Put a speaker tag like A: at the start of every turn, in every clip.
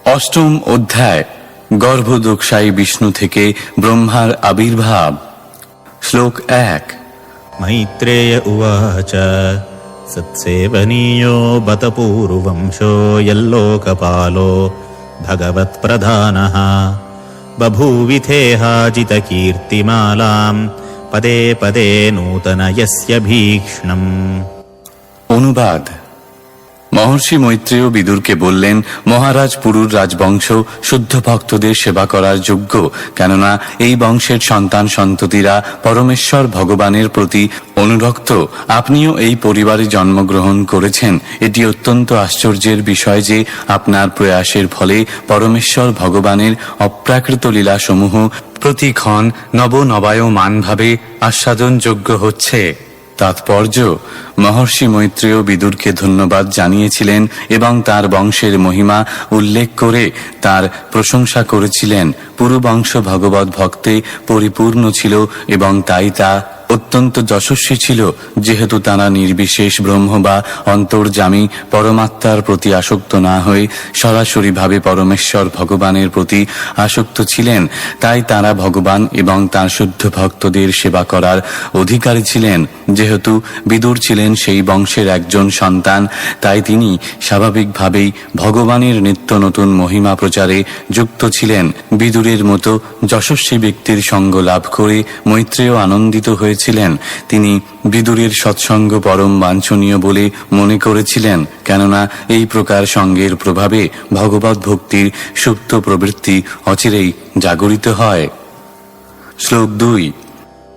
A: অষ্টম অধ্যায় গর্ভদোক্ষায়ী বিষ্ণু থেকে ব্রহ্মার আবির্ভাব। শ্লোক ১।
B: मैत्रेय उवाच सत्सेवनीयो बत पूर्ववंशो यल्लोकपालो भगवत्प्रधानः बभूविथेहाजितकीर्तिमालां पदे पदे नूतनयस्य भीक्ष्णम्।
A: অনুবাদ। মহর্ষি মৈত্রেয় বিদুরকে বললেন, মহারাজ পুরুর রাজবংশ শুদ্ধ ভক্তদের সেবা করার যোগ্য, কেননা এই বংশের সন্তান সন্ততিরা পরমেশ্বর ভগবানের প্রতি অনুরক্ত। আপনিও এই পরিবারে জন্মগ্রহণ করেছেন। এটি অত্যন্ত আশ্চর্যের বিষয় যে আপনার প্রয়াসের ফলে পরমেশ্বর ভগবানের অপ্রাকৃত লীলাসমূহ প্রতিক্ষণ নবনবায়মানভাবে আস্বাদনযোগ্য হচ্ছে। তাৎপর্য: মহর্ষি মৈত্রেয় বিদুরকে ধন্যবাদ জানিয়েছিলেন এবং তার বংশের মহিমা উল্লেখ করে তার প্রশংসা করেছিলেন। পুরু বংশ ভগবত ভক্তে পরিপূর্ণ ছিল এবং তাই তা অত্যন্ত যশস্বী ছিল, যেহেতু তারা নির্বিশেষ ব্রহ্ম বা অন্তর্যামী পরমাত্মার প্রতি আসক্ত না হয়ে সরাসরিভাবে পরমেশ্বর ভগবানের প্রতি আসক্ত ছিলেন। তাই তারা ভগবান এবং তার শুদ্ধ ভক্তদের সেবা করার অধিকারী ছিলেন। যেহেতু বিদুর ছিলেন সেই বংশের একজন সন্তান, তাই তিনি স্বাভাবিকভাবেই ভগবানের নিত্য নতুন মহিমা প্রচারে যুক্ত ছিলেন। বিদুরের মতো যশস্বী ব্যক্তির সঙ্গ লাভ করে মৈত্রেয় আনন্দিত হয়েছিলেন। তিনি বিদুরের সৎসঙ্গ পরম বাঞ্ছনীয় বলে মনে করেছিলেন, কেননা এই প্রকার সঙ্গের প্রভাবে ভগবত ভক্তির সুপ্ত প্রবৃত্তি অচিরেই জাগরিত হয়। শ্লোক ২।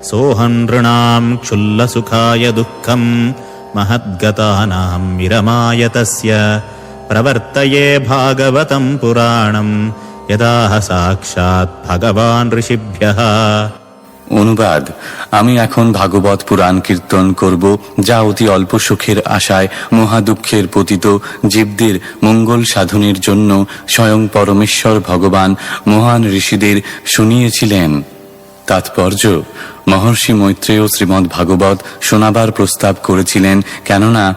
B: सोऽहनृणां क्षुल्लसुखाय दुःखं महद्गतानां विरमाय तस्य प्रवर्तये भागवतं पुराणं यदाह साक्षात् भगवान् ऋषिभ्यः।
A: অনুবাদ। আমি এখন ভাগবত পুরাণ কীর্তন করব, যা অতি অল্প সুখের আশায় মহাদুঃখের পতিত জীবদের মঙ্গল সাধনের জন্য স্বয়ং পরমেশ্বর ভগবান মহান ঋষিদের শুনিয়েছিলেন। তাৎপর্য: মহর্ষি মৈত্রেয় শ্রীমদ্ ভাগবত শোনাবার প্রস্তাব করেছিলেন, কেননা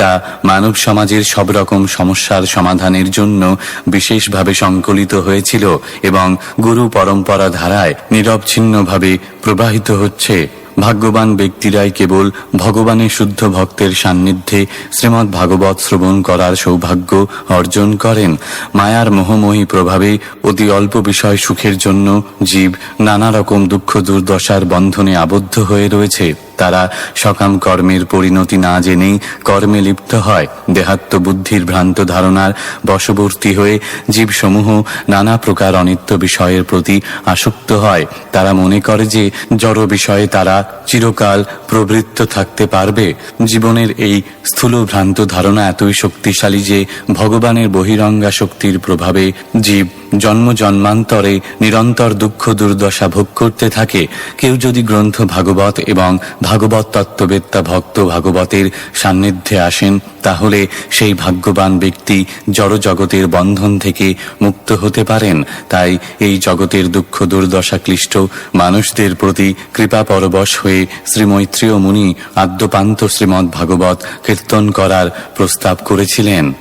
A: তা মানব সমাজের সব রকম সমস্যার সমাধানের জন্য বিশেষভাবে সংকলিত হয়েছিল এবং গুরু পরম্পরা ধারায় নিরবচ্ছিন্নভাবে প্রবাহিত হচ্ছে। ভাগ্যবান ব্যক্তিরাই কেবল ভগবানের শুদ্ধ ভক্তের সান্নিধ্যে শ্রীমদ্ ভাগবত শ্রবণ করার সৌভাগ্য অর্জন করেন। মায়ার মোহময়ী প্রভাবে অতি অল্প বিষয় সুখের জন্য জীব নানা রকম দুঃখ দুর্দশার বন্ধনে আবদ্ধ হয়ে রয়েছে। তারা সকাম কর্মের পরিণতি না জেনেই কর্মে লিপ্ত হয়। দেহাত্ম বুদ্ধির ভ্রান্ত ধারণার বশবর্তী হয়ে জীবসমূহ নানা প্রকার অনিত্য বিষয়ের প্রতি আসক্ত হয়। তারা মনে করে যে জড় বিষয়ে তারা চিরকাল প্রবৃত্ত থাকতে পারবে। জীবনের এই স্থূল ভ্রান্ত ধারণা এতই শক্তিশালী যে ভগবানের বহিরঙ্গা শক্তির প্রভাবে জীব জন্ম জন্মান্তরে নিরন্তর দুঃখ দুর্দশা ভোগ করতে থাকে। কেউ যদি গ্রন্থ ভাগবত এবং ভাগবত তত্ত্ববেত্তা ভক্ত ভাগবতের সান্নিধ্যে আসেন, তাহলে সেই ভাগ্যবান ব্যক্তি জড় জগতের বন্ধন থেকে মুক্ত হতে পারেন। তাই এই জগতের দুঃখ দুর্দশা ক্লিষ্ট মানুষদের প্রতি কৃপা পরবশ হয়ে শ্রী মৈত্রেয় মুনি আদ্যপান্ত শ্রীমদ্ ভাগবত কীর্তন করার প্রস্তাব করেছিলেন।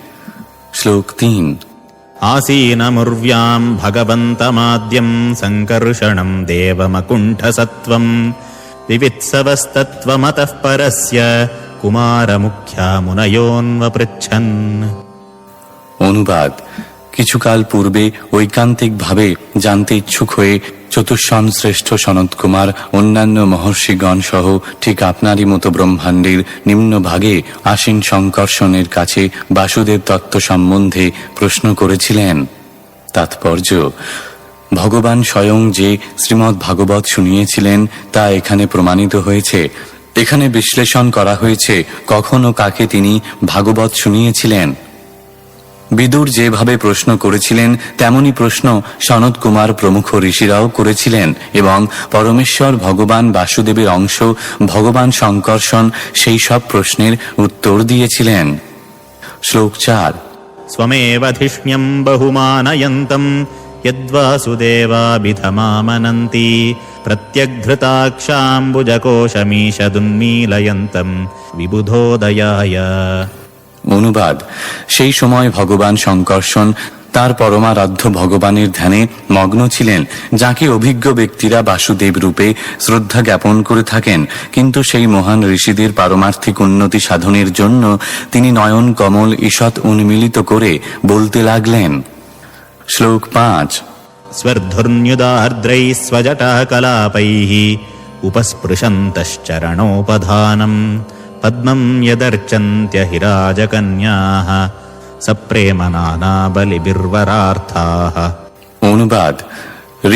A: শ্লোক ৩।
B: आसीनमुर्व्यां भगवन्तमाद्यं सङ्कर्षणं देवमकुण्ठसत्त्वं विवित्सवस्तत्त्वमतः परस्य कुमारमुख्या मुनयोन्वपृच्छन्।
A: অনুবাদ। কিছুকাল পূর্বে ঐকান্তিকভাবে জানতে ইচ্ছুক হয়ে চতুষ্ষণ শ্রেষ্ঠ সনত কুমার অন্যান্য মহর্ষিগণ সহ ঠিক আপনারই মতো ব্রহ্মাণ্ডের নিম্নভাগে আসীন শঙ্কর্ষণের কাছে বাসুদেব তত্ত্ব সম্বন্ধে প্রশ্ন করেছিলেন। তাৎপর্য: ভগবান স্বয়ং যে শ্রীমদ্ ভাগবত শুনিয়েছিলেন তা এখানে প্রমাণিত হয়েছে। এখানে বিশ্লেষণ করা হয়েছে কখন ও কাকে তিনি ভাগবত শুনিয়েছিলেন। বিদুর যেভাবে প্রশ্ন করেছিলেন তেমনি প্রশ্ন সনত কুমার প্রমুখ ঋষিরাও করেছিলেন এবং পরমেশ্বর ভগবান বাসুদেবের অংশ ভগবান শঙ্কর্ষণ সেই সব প্রশ্নের উত্তর দিয়েছিলেন। শ্লোক ৪।
B: स्वमेवधिष्ण्यं बहुमानयन्तं यद्वासुदेवाभिधमामनन्ति प्रत्यग्धृताक्षाम्बुजकोशमीशदुन्मीलयन्तं विबुधोदयाय।
A: অনুবাদ। সেই সময় ভগবান শঙ্কর্ষণ তার পরমারাধ্য ভগবানের ধ্যানে মগ্ন ছিলেন, যাকে অভিজ্ঞ ব্যক্তিরা বাসুদেব রূপে শ্রদ্ধা জ্ঞাপন করে থাকেন। কিন্তু সেই মহান ঋষিদের পারমার্থিক উন্নতি সাধনের জন্য তিনি নয়ন কমল ঈষৎ উন্মিলিত করে বলতে লাগলেন। শ্লোক 5।
B: স্বর্ধুর্ন্যুদার্দ্রৈः स्वजटाकलापैः उपस्पृशन्तश्चरणोपधानम् पद्मं यदर्चन्त्यहिराजकन्याः सप्रेम नानाबलिभिर्वरार्थाः।
A: অনুবাদ: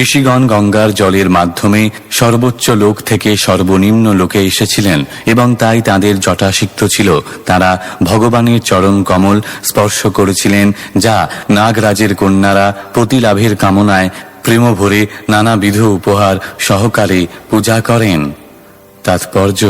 A: ঋষিগণ গঙ্গার জলের মাধ্যমে সর্বোচ্চ লোক থেকে সর্বনিম্ন লোকে এসেছিলেন এবং তাই তাদের জটাসিক্ত ছিল। তারা ভগবানের চরণ কমল স্পর্শ করেছিলেন, যা নাগরাজের কন্যারা প্রতিলাভের কামনায় প্রেম ভরে নানাবিধ উপহার সহকারে পূজা করেন। তাৎপর্য: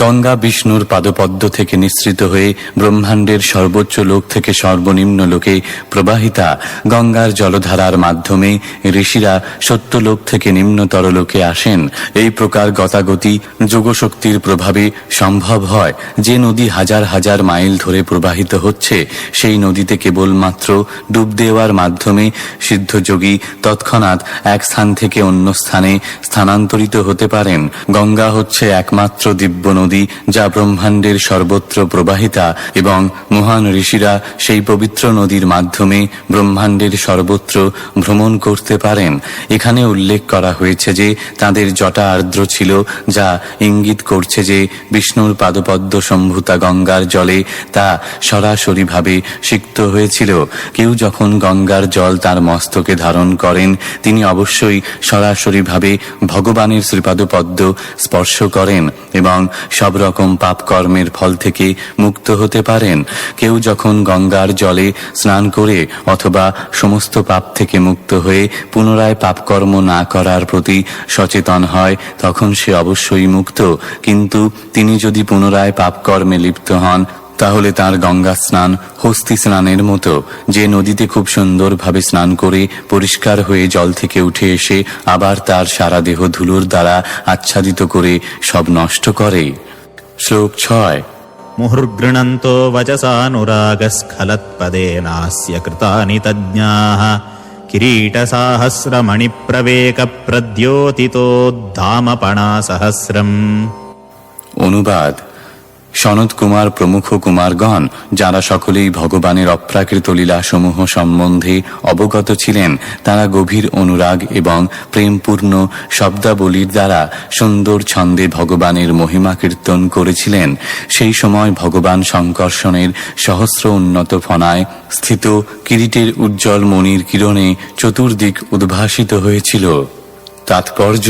A: গঙ্গা বিষ্ণুর পাদপদ্ম থেকে নিঃসৃত হয়ে ব্রহ্মাণ্ডের সর্বোচ্চ লোক থেকে সর্বনিম্ন লোকে প্রবাহিতা। গঙ্গার জলধারার মাধ্যমে ঋষিরা সত্যলোক থেকে নিম্নতর লোকে আসেন। এই প্রকার গতাগতি যোগশক্তির প্রভাবে সম্ভব হয়। যে নদী হাজার হাজার মাইল ধরে প্রবাহিত হচ্ছে, সেই নদীতে কেবলমাত্র ডুব দেওয়ার মাধ্যমে সিদ্ধযোগী তৎক্ষণাৎ এক স্থান থেকে অন্য স্থানে স্থানান্তরিত হতে পারেন। গঙ্গা হচ্ছে একমাত্র দিব্য নদী, যা ব্রহ্মাণ্ডের সর্বত্র প্রবাহিতা, এবং মহান ঋষিরা সেই পবিত্র নদীর মাধ্যমে ব্রহ্মাণ্ডের সর্বত্র ভ্রমণ করতে পারেন। এখানে উল্লেখ করা হয়েছে যে তাদের জটা আর্দ্র ছিল, যা ইঙ্গিত করছে যে বিষ্ণুর পাদপদ্ম সম্ভূতা গঙ্গার জলে তা সরাসরিভাবে সিক্ত হয়েছিল। কেউ যখন গঙ্গার জল তার মস্তকে ধারণ করেন, তিনি অবশ্যই সরাসরিভাবে ভগবানের শ্রীপাদপদ্ম স্পর্শ করেন এবং সব রকম পাপ কর্মের ফল থেকে মুক্ত হতে পারেন। কেউ যখন গঙ্গার জলে স্নান করে অথবা সমস্ত পাপ থেকে মুক্ত হয়ে পুনরায় পাপকর্ম না করার প্রতি সচেতন হয়, তখন সে অবশ্যই মুক্ত। কিন্তু তিনি যদি পুনরায় পাপকর্মে লিপ্ত হন, তাহলে তার গঙ্গা স্নান হস্তি স্নানের মতো, যে নদীতে খুব সুন্দরভাবে স্নান করে পরিষ্কার হয়ে জল থেকে উঠে এসে আবার তার সারা দেহ ধুলোর দ্বারা আচ্ছাদিত করে সব নষ্ট করে। শ্লোক 6।
B: मुहुर्गृणन्तो वचसानुरागस्खलत्पदेनास्य कृतानि तज्ञाः किरीटसाहस्रमणिप्रवेकप्रद्योतितोद्धामपणासहस्रम्।
A: অনুবাদ: সনত কুমার প্রমুখ কুমারগণ, যারা সকলেই ভগবানের অপ্রাকৃত লীলাসমূহ সম্বন্ধে অবগত ছিলেন, তারা গভীর অনুরাগ এবং প্রেমপূর্ণ শব্দাবলীর দ্বারা সুন্দর ছন্দে ভগবানের মহিমা কীর্তন করেছিলেন। সেই সময় ভগবান শঙ্কর্ষণের সহস্র উন্নত ফনায় স্থিত কিরীটের উজ্জ্বল মণির কিরণে চতুর্দিক উদ্ভাসিত হয়েছিল। তাৎপর্য: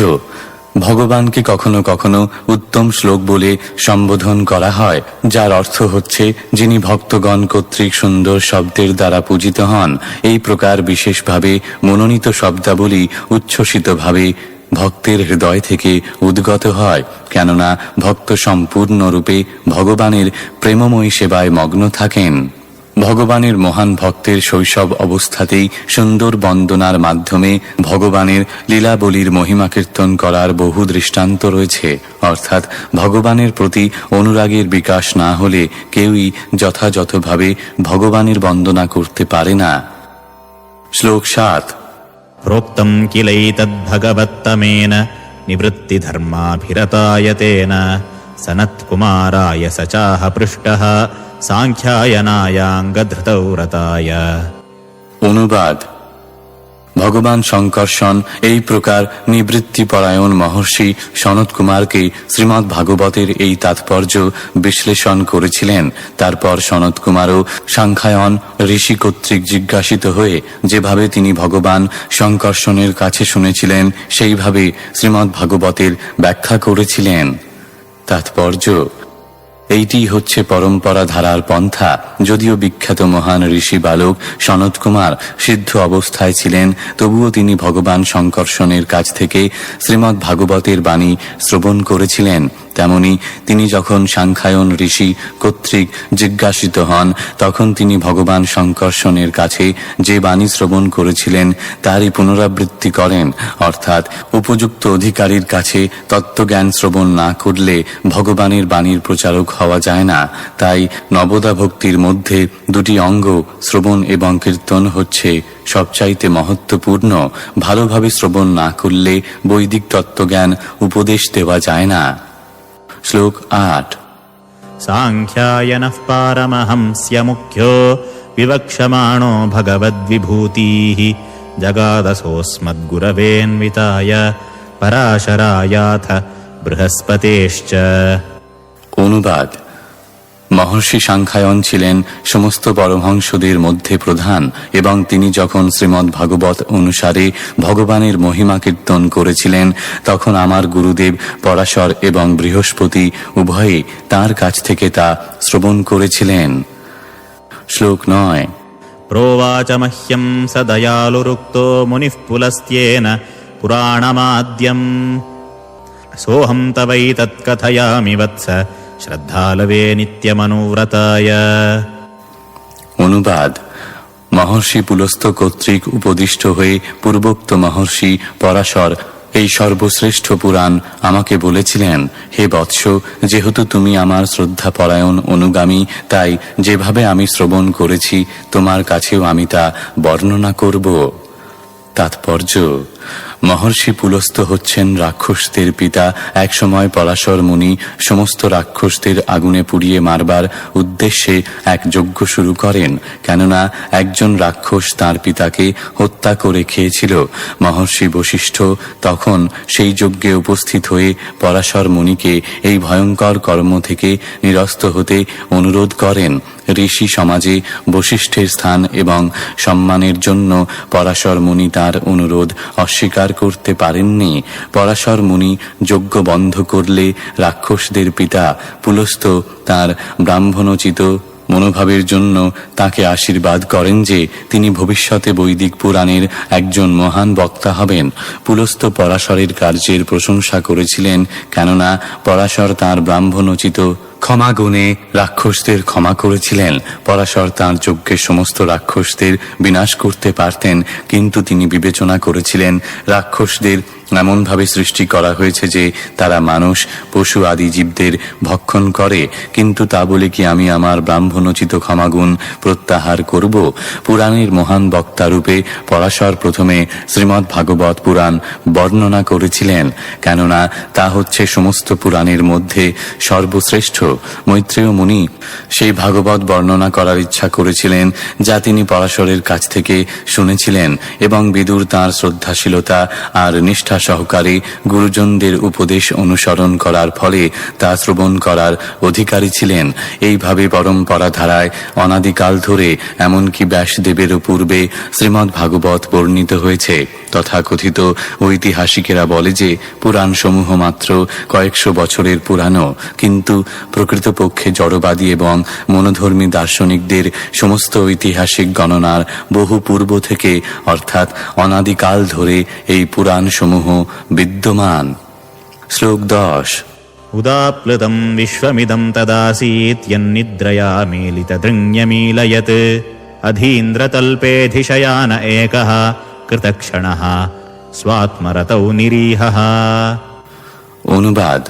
A: ভগবানকে কখনো কখনো উত্তম শ্লোক বলে সম্বোধন করা হয়, যার অর্থ হচ্ছে যিনি ভক্তগণ কর্তৃক সুন্দর শব্দের দ্বারা পূজিত হন। এই প্রকার বিশেষভাবে মনোনীত শব্দাবলী উচ্ছ্বসিতভাবে ভক্তের হৃদয় থেকে উদ্গত হয়, কেননা ভক্ত সম্পূর্ণরূপে ভগবানের প্রেমময়ী সেবায় মগ্ন থাকেন। ভগবানের মহান ভক্তের শৈশব অবস্থাতেই সুন্দর বন্দনার মাধ্যমে ভগবানের লীলাবলীর মহিমা কীর্তন করার বহু দৃষ্টান্ত রয়েছে। অর্থাৎ ভগবানের প্রতি অনুরাগের বিকাশ না হলে কেউই যথাযথভাবে ভগবানের বন্দনা করতে পারে না। শ্লোক 7।
B: प्रोक्तं किलैतद्भगवत्तमेन निवृत्तिधर्माभिरताय तेन सनत्कुमाराय स चाह पृष्टः साङ्ख्यायनायाङ्गधृतौ रताय।
A: অনুবাদ: ভগবান শঙ্কর্ষণ এই প্রকার নিবৃত্তিপরায়ণ মহর্ষি সনত কুমারকে শ্রীমদ্ ভাগবতের এই তাৎপর্য বিশ্লেষণ করেছিলেন। তারপর সনত কুমারও সাংখ্যায়ন ঋষি কর্তৃক জিজ্ঞাসিত হয়ে যেভাবে তিনি ভগবান শঙ্কর্ষণের কাছে শুনেছিলেন, সেইভাবে শ্রীমদ্ ভাগবতের ব্যাখ্যা করেছিলেন। তাৎপর্য: এইটি হচ্ছে পরম্পরা ধারার পন্থা। যদিও বিখ্যাত মহান ঋষি বালক সনত কুমার সিদ্ধ অবস্থায় ছিলেন, তবুও তিনি ভগবান শঙ্কর্ষণের কাছ থেকে শ্রীমদ্ ভাগবতের বাণী শ্রবণ করেছিলেন। তেমনি তিনি যখন সাংখ্যায়ন ঋষি কর্তৃক জিজ্ঞাসিত হন, তখন তিনি ভগবান শঙ্কর্ষণের কাছে যে বাণী শ্রবণ করেছিলেন তারই পুনরাবৃত্তি করেন, অর্থাৎ উপযুক্ত অধিকারীর কাছে তত্ত্বজ্ঞান শ্রবণ না করলে ভগবানের বাণীর প্রচারক হওয়া যায় না। তাই নবদা ভক্তির মধ্যে দুটি অঙ্গ শ্রবণ এবং কীর্তন হচ্ছে সবচাইতে মহত্বপূর্ণ। ভালোভাবে শ্রবণ না করলে বৈদিক তত্ত্বজ্ঞান উপদেশ দেওয়া যায় না। শ্লোক 8।
B: साङ्ख्यायनः पारमहंस्य मुख्यो विवक्षमाणो भगवद्विभूतिः जगादसोऽस्मद्गुरवेऽन्विताय पराशरायाथ बृहस्पतेश्च।
A: অনুবাদ: মহর্ষি সাংখ্যায়ন ছিলেন সমস্ত পরমহংসদের মধ্যে প্রধান, এবং তিনি যখন শ্রীমদ্ ভাগবত অনুসারে ভগবানের মহিমা কীর্তন করেছিলেন, তখন আমার গুরুদেব পরাশর এবং বৃহস্পতি উভয়ে তাঁর কাছ থেকে তা শ্রবণ করেছিলেন। শ্লোক 9।
B: प्रोवाच मह्यं स दयालुरुक्तो मुनिः पुलस्त्येन पुराणमाद्यम् सोऽहं तवैतत्कथयामि वत्स श्रद्धालवे नित्यमनुव्रताय।
A: অনুবাদ: মহর্ষি পুলস্ত্য কর্তৃক উপদিষ্ট হয়ে পূর্বোক্ত মহর্ষি পরাশর এই সর্বশ্রেষ্ঠ পুরাণ আমাকে বলেছিলেন, হে বৎস, যেহেতু তুমি আমার শ্রদ্ধাপরায়ণ অনুগামী, তাই যেভাবে আমি শ্রবণ করেছি তোমার কাছেও আমি তা বর্ণনা করব। তাৎপর্য: মহর্ষি পুলস্ত্য হচ্ছেন রাক্ষসদের পিতা। একসময় পরাশর মুনি সমস্ত রাক্ষসদের আগুনে পুড়িয়ে মারবার উদ্দেশ্যে এক যজ্ঞ শুরু করেন, কেননা একজন রাক্ষস তার পিতাকে হত্যা করে খেয়েছিল। মহর্ষি বশিষ্ঠ তখন সেই যজ্ঞে উপস্থিত হয়ে পরাশর মুনিকে এই ভয়ঙ্কর কর্ম থেকে নিরস্ত হতে অনুরোধ করেন। ঋষি সমাজে বশিষ্ঠের স্থান এবং সম্মানের জন্য পরাশর মুনি তার অনুরোধ অস্বীকার করতে পারেননি। পরাশর মুনি যজ্ঞ বন্ধ করলে রাক্ষসদের পিতা পুলস্ত্য তার ব্রাহ্মণোচিত মনোভাবের জন্য তাকে আশীর্বাদ করেন যে তিনি ভবিষ্যতে বৈদিক পুরাণের একজন মহান বক্তা হবেন। পুলস্ত্য পরাশরের কার্যের প্রশংসা করেছিলেন, কেননা পরাশর তাঁর ব্রাহ্মণোচিত ক্ষমাগুণে রাক্ষসদের ক্ষমা করেছিলেন। পরাশর তাঁর যজ্ঞের সমস্ত রাক্ষসদের বিনাশ করতে পারতেন, কিন্তু তিনি বিবেচনা করেছিলেন রাক্ষসদের এমনভাবে সৃষ্টি করা হয়েছে যে তারা মানুষ, পশু আদি জীবদের ভক্ষণ করে, কিন্তু তা বলে কি আমি আমার ব্রাহ্মণোচিত ক্ষমাগুণ প্রত্যাহার করব? পুরাণের মহান বক্তা রূপে পরাশর প্রথমে শ্রীমদ্ ভাগবত পুরাণ বর্ণনা করেছিলেন, কেননা তা হচ্ছে সমস্ত পুরাণের মধ্যে সর্বশ্রেষ্ঠ। মৈত্রেয় মুনি সেই ভাগবত বর্ণনা করার ইচ্ছা করেছিলেন, যা তিনি পরাশরের কাছ থেকে শুনেছিলেন, এবং বিদুর তাঁর শ্রদ্ধাশীলতা আর নিষ্ঠা সহকারে গুরুজনদের উপদেশ অনুসরণ করার ফলে তা শ্রবণ করার অধিকারী ছিলেন। এইভাবে পরম্পরা ধারায় অনাদিকাল ধরে এমনকি ব্যাসদেবেরও পূর্বে শ্রীমদ্ ভাগবত বর্ণিত হয়েছে। তথাকথিত ঐতিহাসিকেরা বলে যে পুরাণ সমূহ মাত্র কয়েকশো বছরের পুরানো, কিন্তু প্রকৃতপক্ষে জড়বাদী এবং মনোধর্মী দার্শনিকদের সমস্ত ঐতিহাসিক গণনার বহু পূর্ব থেকে, অর্থাৎ অনাদিকাল ধরে এই পুরাণ সমূহ বিদ্যমান। শ্লোক 10।
B: उदाप्लुतं विश्वमिदं तदासीत् यन्निद्रया मीलितदृङ्यमीलयत् अधीन्द्रतल्पेऽधिशयान एकः कृतक्षणः स्वात्मरतौ निरीहः।
A: অনুবাদ: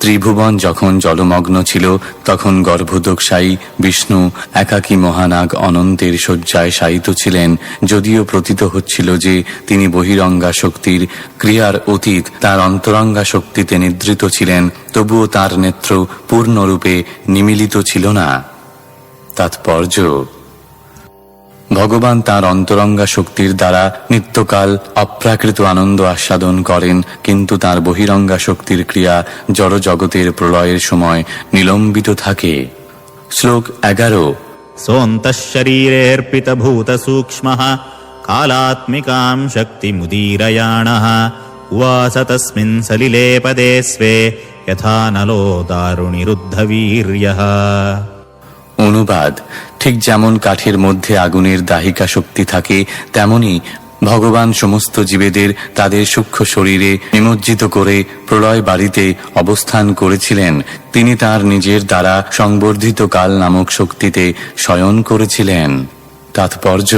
A: ত্রিভুবন যখন জলমগ্ন ছিল, তখন গর্ভোদকশায়ী বিষ্ণু একাকী মহানাগ অনন্তের শয্যায় শায়িত ছিলেন। যদিও প্রতীত হচ্ছিল যে তিনি বহিরঙ্গা শক্তির ক্রিয়ার অতীত তার অন্তরঙ্গা শক্তিতে নিদ্রিত ছিলেন, তবুও তার নেত্র পূর্ণরূপে নিমীলিত ছিল না। তাৎপর্য: ভগবান তাঁর অন্তরঙ্গা শক্তির দ্বারা নিত্যকাল অপ্রাকৃত আনন্দ আস্বাদন করেন, কিন্তু তাঁর বহিরঙ্গা শক্তির ক্রিয়া জড় জগতের প্রলয়ের সময় নিলম্বিত থাকে। শ্লোক 11।
B: सोऽन्तः शरीरेऽर्पितभूतसूक्ष्मः कालात्मिकां शक्तिमुदीरयाणः उवास तस्मिन् सलिले पदे स्वे यथा नलो दारुणिरुद्धवीर्यः।
A: অনুবাদ: ঠিক যেমন কাঠের মধ্যে আগুনের দাহিকা শক্তি থাকে, তেমনি ভগবান সমস্ত জীবেদের তাদের সূক্ষ্ম শরীরে নিমজ্জিত করে প্রলয় বাড়িতে অবস্থান করেছিলেন। তিনি তার নিজের দ্বারা সংবর্ধিত কাল নামক শক্তিতে শয়ন করেছিলেন। তাৎপর্য: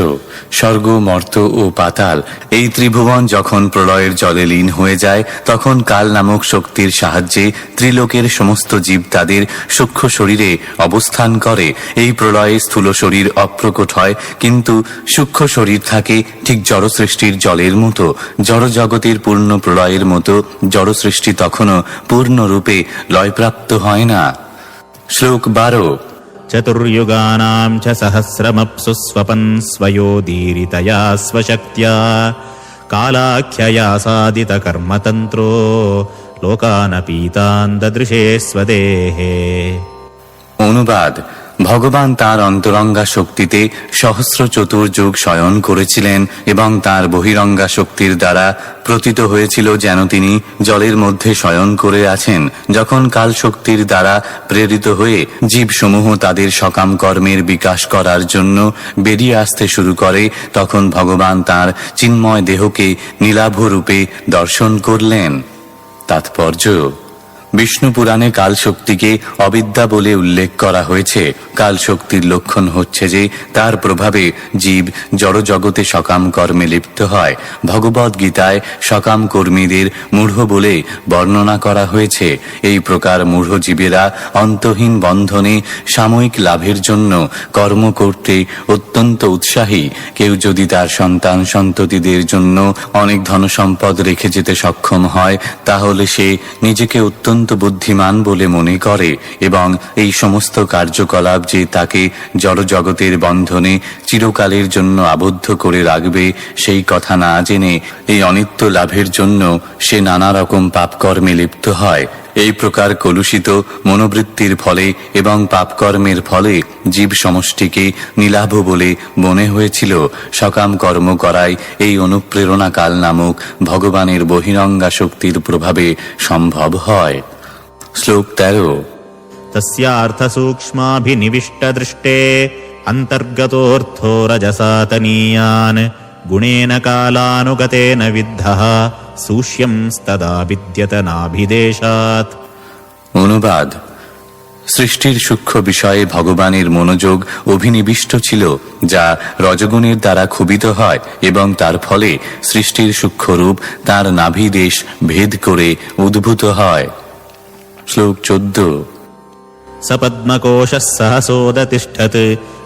A: স্বর্গ, মর্ত ও পাতাল এই ত্রিভুবন যখন প্রলয়ের জলে লীন হয়ে যায়, তখন কাল নামক শক্তির সাহায্যে ত্রিলোকের সমস্ত জীব তাদের সূক্ষ্ম শরীরে অবস্থান করে। এই প্রলয়ে স্থূল শরীর অপ্রকট হয়, কিন্তু সূক্ষ্ম শরীর থাকে ঠিক জড় সৃষ্টির জলের মতো। জড় জগতের পূর্ণ প্রলয়ের মতো জড় সৃষ্টি তখনও পূর্ণরূপে লয়প্রাপ্ত হয় না। শ্লোক 12।
B: चतुर्युगानां च सहस्रमप्सु स्वपन् स्वयोदीरितया स्वशक्त्या कालाख्यया सादितकर्मतन्त्रो लोकानपीतान् ददृशे स्वदेहे।
A: অনুবাদ: ভগবান তাঁর অন্তরঙ্গা শক্তিতে সহস্র চতুর্যুগ শয়ন করেছিলেন এবং তাঁর বহিরঙ্গা শক্তির দ্বারা প্রতীত হয়েছিল যেন তিনি জলের মধ্যে শয়ন করে আছেন। যখন কাল শক্তির দ্বারা প্রেরিত হয়ে জীবসমূহ তাদের সকাম কর্মের বিকাশ করার জন্য বেরিয়ে আসতে শুরু করে, তখন ভগবান তাঁর চিন্ময় দেহকে নীলাভ রূপে দর্শন করলেন। তাৎপর্য: বিষ্ণু পুরাণে কাল শক্তিকে অবিদ্যা বলে উল্লেখ করা হয়েছে। কাল শক্তির লক্ষণ হচ্ছে যে তার প্রভাবে জীব জড় জগতে সকাম কর্মে লিপ্ত হয়। ভগবদ গীতায় সকাম কর্মীদের মূঢ় বলে বর্ণনা করা হয়েছে। এই প্রকার মূঢ় জীবেরা অন্তহীন বন্ধনে সাময়িক লাভের জন্য কর্ম করতে অত্যন্ত উৎসাহী। কেউ যদি তার সন্তান সন্ততিদের জন্য অনেক ধনসম্পদ রেখে যেতে সক্ষম হয়, তাহলে সে নিজেকে অত্যন্ত বুদ্ধিমান বলে মনে করে এবং এই সমস্ত কার্যকলাপ যে তাকে জড় জগতের বন্ধনে চিরকালের জন্য আবদ্ধ করে রাখবে, সেই কথা না জেনে এই অনিত্য লাভের জন্য সে নানা রকম পাপকর্মে লিপ্ত হয়। এই প্রকার কলুষিত মনোবৃত্তির ফলে এবং পাপকর্মের ফলে জীব সমষ্টিকে নীলাভ বলে মনে হয়েছিল। সকাম কর্ম করায় এই অনুপ্রেরণা কাল নামক ভগবানের বহিরঙ্গা শক্তির প্রভাবে সম্ভব হয়। শ্লোক 13।
B: तस्यार्थसूक्ष्माभिनिविष्टदृष्टे अन्तर्गतोऽर्थो रजसा तनीयान् गुणेन कालानुगतेन विद्धः सूष्यंस्तदा विद्यत नाभिदेशात्।
A: অনুবাদ: সৃষ্টির সূক্ষ্ম বিষয়ে ভগবানের মনোযোগ অভিনিবিষ্ট ছিল, যা রজগুণের দ্বারা ক্ষুবিত হয় এবং তার ফলে সৃষ্টির সূক্ষ্ম রূপ তার নাভিদেশ ভেদ করে উদ্ভূত হয়। শ্লোক 14।
B: सपद्मकोशः सहसोदतिष्ठत्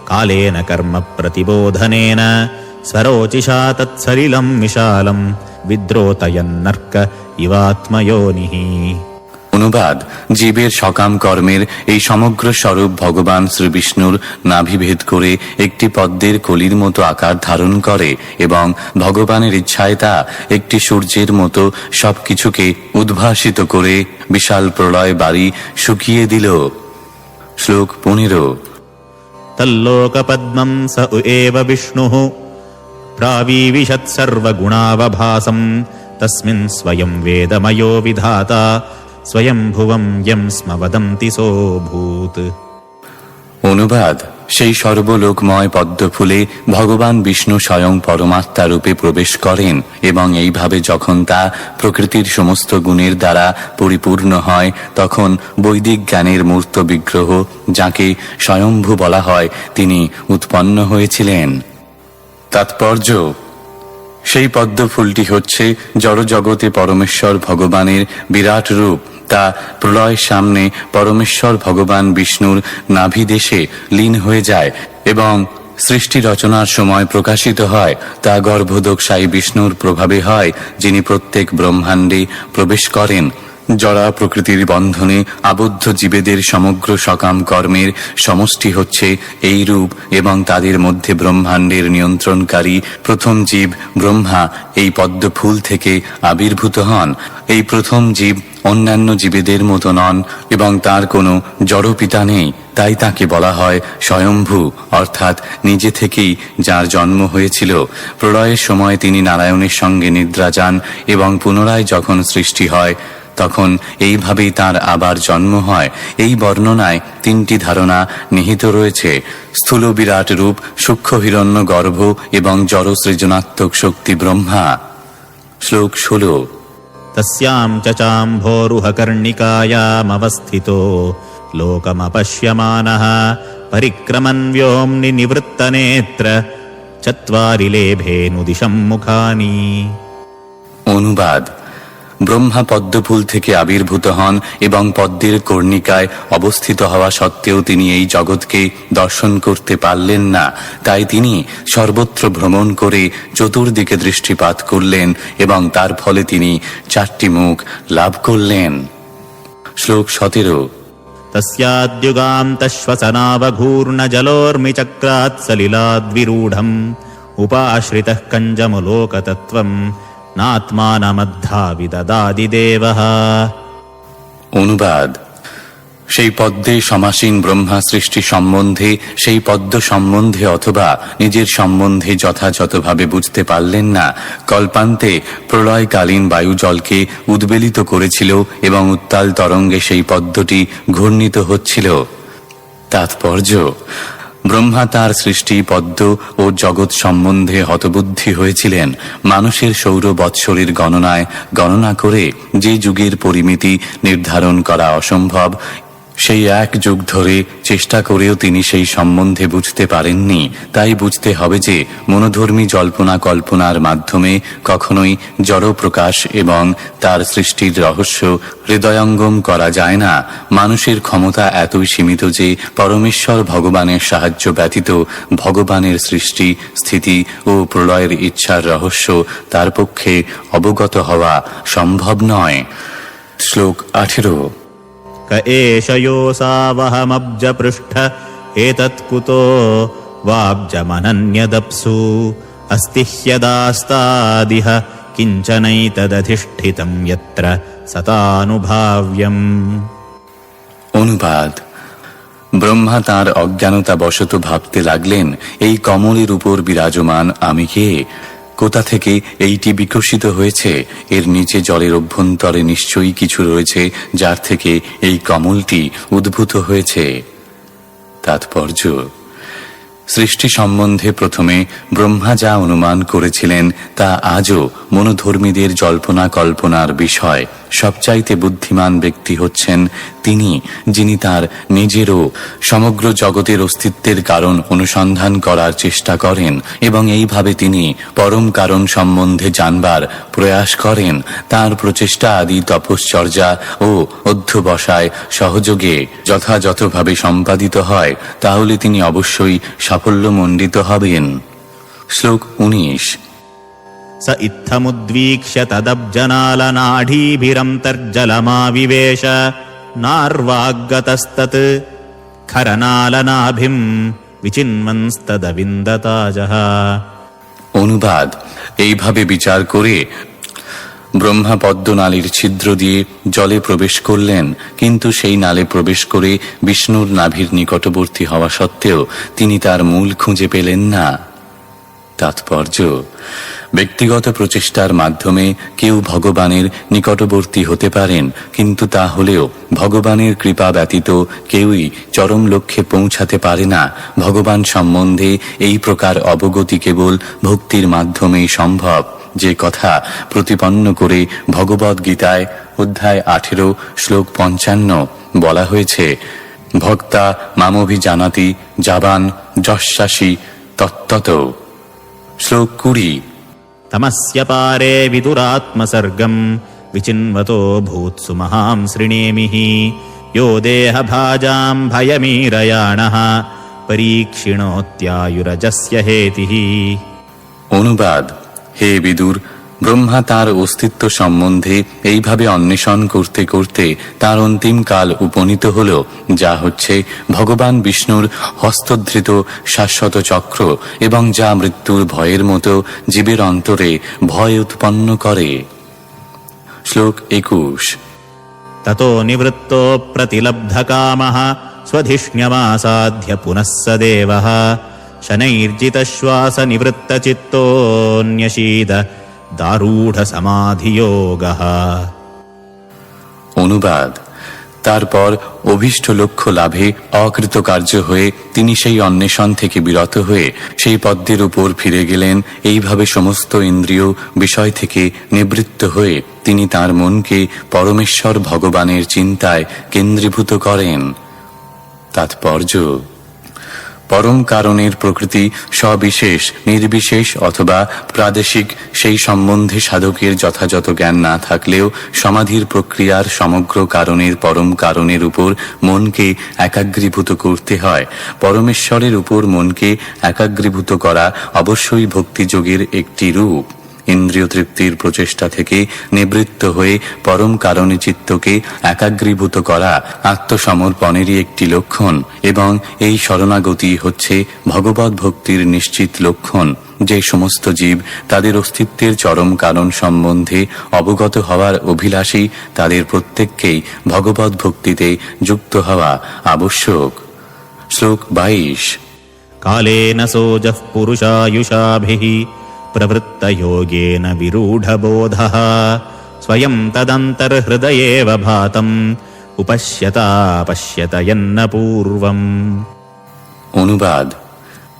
B: कालेन कर्म प्रतिबोधनेन स्वरोचिषा तत्सलिलं विशालं विद्रोतयन्नर्क इवात्मयोनिः।
A: অনুবাদ: জীবের সকাম কর্মের এই সমগ্র স্বরূপ ভগবান শ্রীবিষ্ণুর নাভিভেদ করে একটি পদ্মের কলির মতো আকার ধারণ করে এবং ভগবানের ইচ্ছায় তা একটি সূর্যের মতো সবকিছুকে উদ্ভাসিত করে বিশাল প্রলয় বাড়ি শুকিয়ে দিল। শ্লোক 15।
B: तल्लोकपद्मं स एव विष्णुः प्रावीविशत् सर्वगुणावभासं तस्मिन् स्वयं वेदमयो विधाता स्वयंभुवं यं स्म वदन्ति सोऽभूत्।
A: অনুবাদ: সেই সর্বলোকময় পদ্মফুলে ভগবান বিষ্ণু স্বয়ং পরমাত্মা রূপে প্রবেশ করেন এবং এইভাবে যখন তা প্রকৃতির সমস্ত গুণের দ্বারা পরিপূর্ণ হয়, তখন বৈদিক জ্ঞানের মূর্ত বিগ্রহ, যাকে স্বয়ম্ভু বলা হয়, তিনি উৎপন্ন হয়েছিলেন। তাৎপর্য: সেই পদ্মফুলটি হচ্ছে জড়জগতে পরমেশ্বর ভগবানের বিরাট রূপ। তা প্রলয়ের সামনে পরমেশ্বর ভগবান বিষ্ণুর নাভিদেশে লীন হয়ে যায় এবং সৃষ্টি রচনার সময় প্রকাশিত হয়। তা গর্ভোদক সাই বিষ্ণুর প্রভাবে হয়, যিনি প্রত্যেক ব্রহ্মাণ্ডে প্রবেশ করেন। জড়া প্রকৃতির বন্ধনে আবদ্ধ জীবেদের সমগ্র সকাম কর্মের সমষ্টি হচ্ছে এই রূপ এবং তাদের মধ্যে ব্রহ্মাণ্ডের নিয়ন্ত্রণকারী প্রথম জীব ব্রহ্মা এই পদ্মফুল থেকে আবির্ভূত হন। এই প্রথম জীব অন্যান্য জীবেদের মতো নন এবং তার কোনো জড় পিতা নেই, তাই তাকে বলা হয় স্বয়ম্ভু, অর্থাৎ নিজে থেকেই যার জন্ম হয়েছিল। প্রলয়ের সময় তিনি নারায়ণের সঙ্গে নিদ্রা যান এবং পুনরায় যখন সৃষ্টি হয় তখন এইভাবেই তার আবার জন্ম হয়। এই বর্ণনায় তিনটি ধারণা নিহিত রয়েছে: স্থূল বিরাট রূপ, সূক্ষ্ম হিরণ্য গর্ভ এবং জড় সৃজনাত্মক শক্তি ব্রহ্মা। শ্লোক 16।
B: তস্যাং চাম্ভোরুহকর্ণিকায়ামবস্থিতো লোকমপশ্যমানঃ পরিক্রমन् व्योम्नि নিবৃত্তনেত্র চত্বারি লেভেনুদিশং মুখানি।
A: অনুবাদ: ব্রহ্মা পদ্মফুল থেকে আবির্ভূত হন এবং পদ্মের কর্ণিকায় অবস্থিত হওয়া সত্ত্বেও তিনি এই জগৎকে দর্শন করতে পারলেন না। তাই তিনি সর্বত্র ভ্রমণ করে চতুর্দিকে দৃষ্টিপাত করলেন এবং তার ফলে তিনি 4টি মুখ লাভ করলেন। শ্লোক 17।
B: তস্যাদ্যুগান্তশ্বসনাবঘূর্ণ জলোর্মিচক্রাৎ সলিলাদ্বিরূঢ়ম উপাশ্রিতঃ কঞ্জমলোকতত্ত্বম নাত্মানমদ্ধাবিদদাদি দেবঃ।
A: অনুবাদ: সেই পদ্মে সমাসীন ব্রহ্মা সৃষ্টি সম্বন্ধে, সেই পদ্ম সম্বন্ধে অথবা নিজের সম্বন্ধে যথাযথভাবে বুঝতে পারলেন না। কল্পান্তে প্রলয়কালীন বায়ু জলকে উদ্বেলিত করেছিল এবং উত্তাল তরঙ্গে সেই পদ্মটি ঘূর্ণিত হচ্ছিল। তাৎপর্য: ব্রহ্মা তার সৃষ্টি পদ্ম ও জগৎ সম্বন্ধে হতবুদ্ধি হয়েছিলেন। মানুষের সৌর বৎসরের গণনা করে যে যুগের পরিমিতি নির্ধারণ করা অসম্ভব, সেই 1 যুগ ধরে চেষ্টা করেও তিনি সেই সম্বন্ধে বুঝতে পারেননি। তাই বুঝতে হবে যে মনোধর্মী জল্পনা কল্পনার মাধ্যমে কখনোই জড় প্রকাশ এবং তার সৃষ্টির রহস্য হৃদয়ঙ্গম করা যায় না। মানুষের ক্ষমতা এতই সীমিত যে পরমেশ্বর ভগবানের সাহায্য ব্যতীত ভগবানের সৃষ্টি, স্থিতি ও প্রলয়ের ইচ্ছার রহস্য তার পক্ষে অবগত হওয়া সম্ভব নয়। শ্লোক 18।
B: क एष योऽसावहमब्जपृष्ठ एतत्कुतो वाब्जमनन्यदप्सु अस्ति ह्यदास्तादिह किञ्चनैतदधिष्ठितं यत्र सतानुभाव्यम्।
A: অনুবাদ: ব্রহ্মা তাঁর অজ্ঞানতা বশত ভাবতে লাগলেন, এই কমলের উপর বিরাজমান আমি কে? কোথা থেকে এইটি বিকশিত হয়েছে? এর নিচে জলের অভ্যন্তরে নিশ্চয়ই কিছু রয়েছে যার থেকে এই কমলটি উদ্ভূত হয়েছে। তাৎপর্য: সৃষ্টি সম্বন্ধে প্রথমে ব্রহ্মা যা অনুমান করেছিলেন তা আজও মনোধর্মীদের জল্পনা কল্পনার বিষয়। সবচাইতে বুদ্ধিমান ব্যক্তি হচ্ছেন তিনি, যিনি তার নিজেরও সমগ্র জগতের অস্তিত্বের কারণ অনুসন্ধান করার চেষ্টা করেন এবং এইভাবে তিনি পরম কারণ সম্বন্ধে জানবার প্রয়াস করেন। তার প্রচেষ্টা আদি তপশ্চর্যা ও অধ্যবসায় সহযোগে যথাযথভাবে সম্পাদিত হয়, তাহলে তিনি অবশ্যই সাফল্যমণ্ডিত হবেন। শ্লোক 19।
B: स इत्थमुद्वीक्ष्य तदब्जनालनाढीभिरन्तर्जलमाविवेश नार्वाग्गतस्तत् खरनालनाभिं विचिन्वंस्तदविन्दताजः।
A: অনুবাদ: এইভাবে বিচার করে ব্রহ্মা পদ্মনালীর ছিদ্র দিয়ে জলে প্রবেশ করলেন, কিন্তু সেই নালে প্রবেশ করে বিষ্ণুর নাভির নিকটবর্তী হওয়া সত্ত্বেও তিনি তার মূল খুঁজে পেলেন না। তাৎপর্য: ব্যক্তিগত প্রচেষ্টার মাধ্যমে কেউ ভগবানের নিকটবর্তী হতে পারেন, কিন্তু তা হলেও ভগবানের কৃপা ব্যতীত কেউই চরম লক্ষ্যে পৌঁছাতে পারে না। ভগবান সম্বন্ধে এই প্রকার অবগতি কেবল ভক্তির মাধ্যমেই সম্ভব, যে কথা প্রতিপন্ন করে ভগবদ গীতায় অধ্যায় 18 শ্লোক 55 বলা হয়েছে: ভক্তা মামভিজানাতি যাবান যস্যাসি তত্তত। শ্লোক 20।
B: तमस्य पारे विदुरात्मसर्गं विचिन्वतो भूत्सु महां श्रिणेमिः यो देहभाजां भयमीरयाणः परीक्षिणोत्यायुरजस्य हेतिः।
A: অনুবাদ: হে বিদুর, ব্রহ্মা তার অস্তিত্ব সম্বন্ধে এইভাবে অন্বেষণ করতে করতে তার অন্তিম কাল উপনীত হল, যা হচ্ছে ভগবান বিষ্ণুর হস্তধৃত শাশ্বত চক্র এবং যা মৃত্যুর ভয়ের মতো জীবের অন্তরে ভয় উৎপন্ন করে। শ্লোক 21।
B: ततो निवृत्तो प्रतिलब्धकामः स्वधिष्ण्यमासाद्य पुनः स देवः शनैर्जितश्वासनिवृत्तचित्तोऽन्यशीद दारूढसमाधियोगः।
A: অনুবাদ: তারপর অভীষ্ট লক্ষ্য লাভে অকৃতকার্য হয়ে তিনি সেই অন্বেষণ থেকে বিরত হয়ে সেই পদ্মের উপর ফিরে গেলেন। এইভাবে সমস্ত ইন্দ্রিয় বিষয় থেকে নিবৃত্ত হয়ে তিনি তার মনকে পরমেশ্বর ভগবানের চিন্তায় কেন্দ্রীভূত করেন। তাৎপর্য: পরম কারণের প্রকৃতি সবিশেষ, নির্বিশেষ অথবা প্রাদেশিক সেই সম্বন্ধে সাধকের যথাযথ জ্ঞান না থাকলেও সমাধির প্রক্রিয়ার সমগ্র কারণের পরম কারণের উপর মনকে একাগ্রীভূত করতে হয়। পরমেশ্বরের উপর মনকে একাগ্রীভূত করা অবশ্যই ভক্তিযোগের একটি রূপ। ইন্দ্রিয় তৃপ্তির প্রচেষ্টা থেকে নিবৃত্ত হয়ে পরম কারণে চিত্তকে একাগ্রীভূত করা আত্মসমর্পণেরই একটি লক্ষণ, এবং এই শরণাগতি হচ্ছে ভগবত ভক্তির নিশ্চিত লক্ষণ। যে সমস্ত জীব তাদের অস্তিত্বের চরম কারণ সম্বন্ধে অবগত হওয়ার অভিলাষী, তাদের প্রত্যেককেই ভগবত ভক্তিতে যুক্ত হওয়া আবশ্যক। শ্লোক 22।
B: कालेन सोजः पुरुषायुषाभिः प्रवृत्तयोगेन विरूढबोधः स्वयं तदन्तर्हृदयेव भातम् उपश्यता पश्यत यन्न पूर्वम्।
A: অনুবাদ: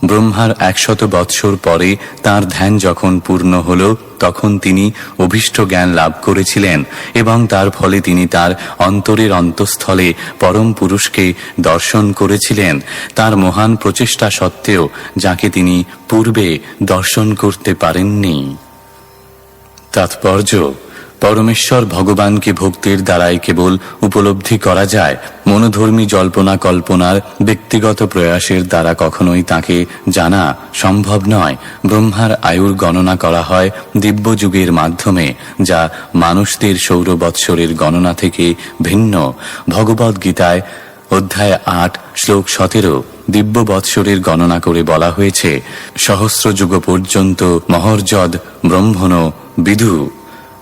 A: ব্রহ্মার 100 বৎসর পরে তার ধ্যান যখন পূর্ণ হল, তখন তিনি অভীষ্ট জ্ঞান লাভ করেছিলেন, এবং তার ফলে তিনি তার অন্তরের অন্তঃস্থলে পরম পুরুষকে দর্শন করেছিলেন, তার মহান প্রচেষ্টা সত্ত্বেও, যাকে তিনি পূর্বে দর্শন করতে পারেননি। তাৎপর্য: পরমেশ্বর ভগবানকে ভক্তির দ্বারাই কেবল উপলব্ধি করা যায়। মনোধর্মী জল্পনা কল্পনার ব্যক্তিগত প্রয়াসের দ্বারা কখনোই তাকে জানা সম্ভব নয়। ব্রহ্মার আয়ুর গণনা করা হয় দিব্য যুগের মাধ্যমে, যা মানুষদের সৌরবৎসরের গণনা থেকে ভিন্ন। ভগবদ গীতায় অধ্যায় 8 শ্লোক 17 দিব্য বৎসরের গণনা করে বলা হয়েছে, সহস্র যুগ পর্যন্ত মহর্যদ ব্রহ্মণ বিদু।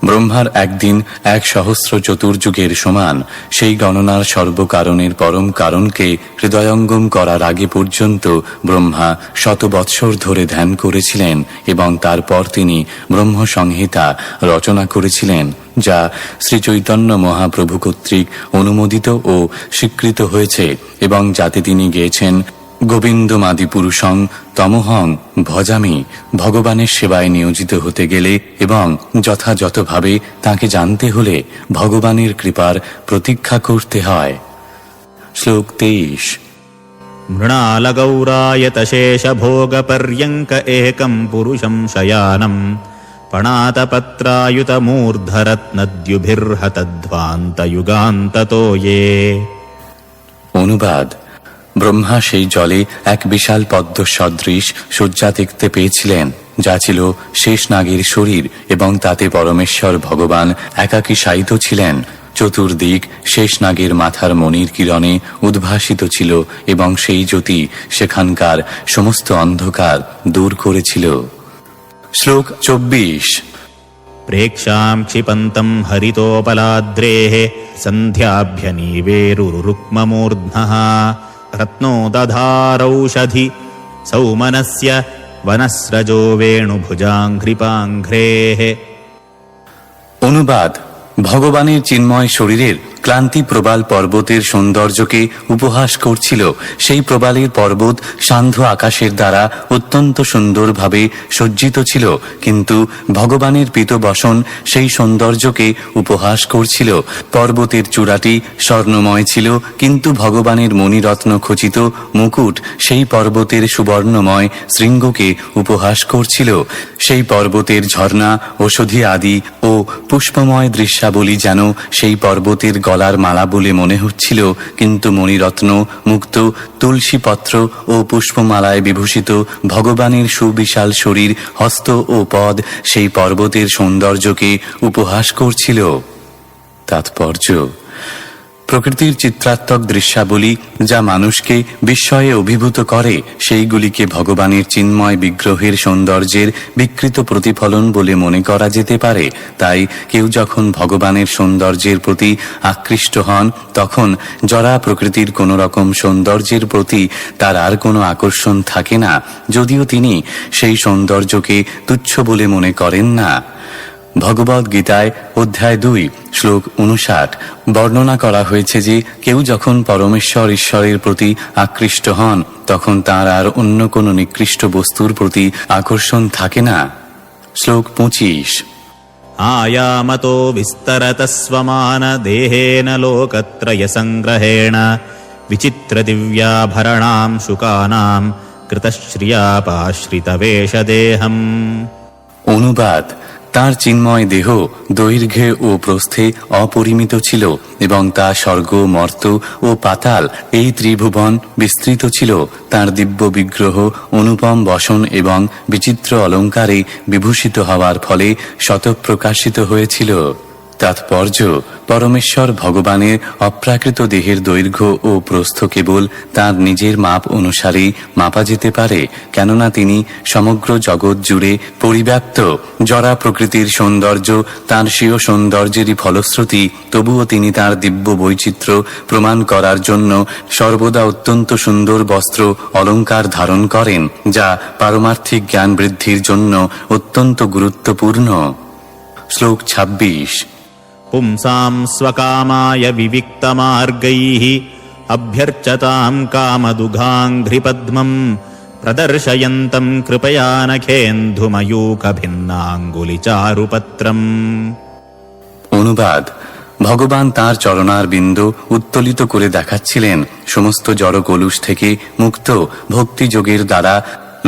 A: ব্রহ্মার একদিন 1,000 চতুর্যুগের সমান। সেই গণনার সর্বকারণের পরম কারণকে হৃদয়ঙ্গম করার আগে পর্যন্ত ব্রহ্মা 100 বৎসর ধরে ধ্যান করেছিলেন, এবং তারপর তিনি ব্রহ্মসংহিতা রচনা করেছিলেন, যা শ্রী চৈতন্য মহাপ্রভু কর্তৃক অনুমোদিত ও স্বীকৃত হয়েছে, এবং যাতে তিনি গেয়েছেন, গোবিন্দমাদি পুরুষং তমহং ভজামি। ভগবানের সেবায় নিয়োজিত হতে গেলে এবং যথাযথভাবে তাঁকে জানতে হলে ভগবানের কৃপার প্রতীক্ষা করতে হয়। শ্লোক 23।
B: मृणालगौरायतशेषभोगपर्यङ्क एकं पुरुषं शयानम् पणातपत्रायुतमूर्धरत्नद्युभिर्हतध्वान्तयुगान्ततो ये।
A: অনুবাদ: ব্রহ্মা সেই জলে এক বিশাল পদ্ম সদৃশ শয্যা দেখতে পেয়েছিলেন, যা ছিল শেষ নাগের শরীর, এবং তাতে পরমেশ্বর ভগবান একাকী শায়িত ছিলেন। চতুর্দিক শেষ নাগের মাথার মণির কিরণে উদ্ভাসিত ছিল, এবং সেই জ্যোতি সেখানকার সমস্ত অন্ধকার দূর করেছিল। শ্লোক 24।
B: प्रेक्षां क्षिपन्तं हरितोपलाद्रेः सन्ध्याभ्यनीवेरुरुक्ममूर्ध्नः रत्नो दधारौषधि सौमनस्य वनस्रजो वेणुभुजाङ्घ्रिपाङ्घ्रेः।
A: অনুবাদ: ভগবানের চিন্ময় শরীরের ক্লান্তি প্রবাল পর্বতের সৌন্দর্যকে উপহাস করছিল। সেই প্রবালের পর্বত সান্ধ্য আকাশের দ্বারা অত্যন্ত সুন্দরভাবে সজ্জিত ছিল, কিন্তু ভগবানের পীতবসন সেই সৌন্দর্যকে উপহাস করছিল। পর্বতের চূড়াটি স্বর্ণময় ছিল, কিন্তু ভগবানের মণিরত্ন খচিত মুকুট সেই পর্বতের সুবর্ণময় শৃঙ্গকে উপহাস করছিল। সেই পর্বতের ঝর্ণা, ঔষধি আদি ও পুষ্পময় দৃশ্যাবলী যেন সেই পর্বতের গলার মালা বলে মনে হচ্ছিল, কিন্তু মণিরত্ন মুক্ত তুলসী পত্র ও পুষ্পমালায় বিভূষিত ভগবানের সুবিশাল শরীর, হস্ত ও পদ সেই পর্বতের সৌন্দর্যকে উপহাস করছিল। তাৎপর্য: প্রকৃতির চিত্রাত্মক দৃশ্যাবলী যা মানুষকে বিস্ময়ে অভিভূত করে, সেইগুলিকে ভগবানের চিন্ময় বিগ্রহের সৌন্দর্যের বিকৃত প্রতিফলন বলে মনে করা যেতে পারে। তাই কেউ যখন ভগবানের সৌন্দর্যের প্রতি আকৃষ্ট হন, তখন জরা প্রকৃতির কোনো রকম সৌন্দর্যের প্রতি তার আর কোনো আকর্ষণ থাকে না, যদিও তিনি সেই সৌন্দর্যকে তুচ্ছ বলে মনে করেন না। ভগবদ গীতায় অধ্যায় 2 শ্লোক 59 বর্ণনা করা হয়েছে যে কেউ যখন পরমেশ্বর ঈশ্বরের প্রতি আকৃষ্ট হন তখন তার আর অন্য কোনো নিকৃষ্ট বস্তুর প্রতি আকর্ষণ থাকে না। শ্লোক 25
B: आयामतो विस्तरत स्वमान देहेन लोकत्रय संग्रहेण विचित्र दिव्याभरणां शुकानां कृतश्रियापाश्रितवेषदेहम्।
A: অনুবাদ: তার চিন্ময় দেহ দৈর্ঘ্যে ও প্রস্থে অপরিমিত ছিল এবং তা স্বর্গ, মর্ত ও পাতাল এই ত্রিভুবন বিস্তৃত ছিল। তার দিব্য বিগ্রহ অনুপম বসন এবং বিচিত্র অলঙ্কারে বিভূষিত হওয়ার ফলে শতপ্রকাশিত হয়েছিল। তাৎপর্য: পরমেশ্বর ভগবানের অপ্রাকৃত দেহের দৈর্ঘ্য ও প্রস্থ কেবল তার নিজের মাপ অনুসারেই মাপা যেতে পারে, কেননা তিনি সমগ্র জগৎ জুড়ে পরিব্যাপ্ত। জরা প্রকৃতির সৌন্দর্য তাঁর স্বীয় সৌন্দর্যেরই ফলশ্রুতি, তবুও তিনি তাঁর দিব্য বৈচিত্র্য প্রমাণ করার জন্য সর্বদা অত্যন্ত সুন্দর বস্ত্র অলঙ্কার ধারণ করেন, যা পারমার্থিক জ্ঞান বৃদ্ধির জন্য অত্যন্ত গুরুত্বপূর্ণ। শ্লোক 26
B: पुंसां स्वकामाय विविक्तमार्गैः अभ्यर्चतां कामदुघाङ्घ्रिपद्मम् प्रदर्शयन्तं कृपया नखेन्दुमयूखभिन्नाङ्गुलिचारुपत्रम्।
A: অনুবাদ: ভগবান তাঁর চরণার বিন্দু উত্তোলিত করে দেখাচ্ছিলেন সমস্ত জড় কলুষ থেকে মুক্ত ভক্তিযোগের দ্বারা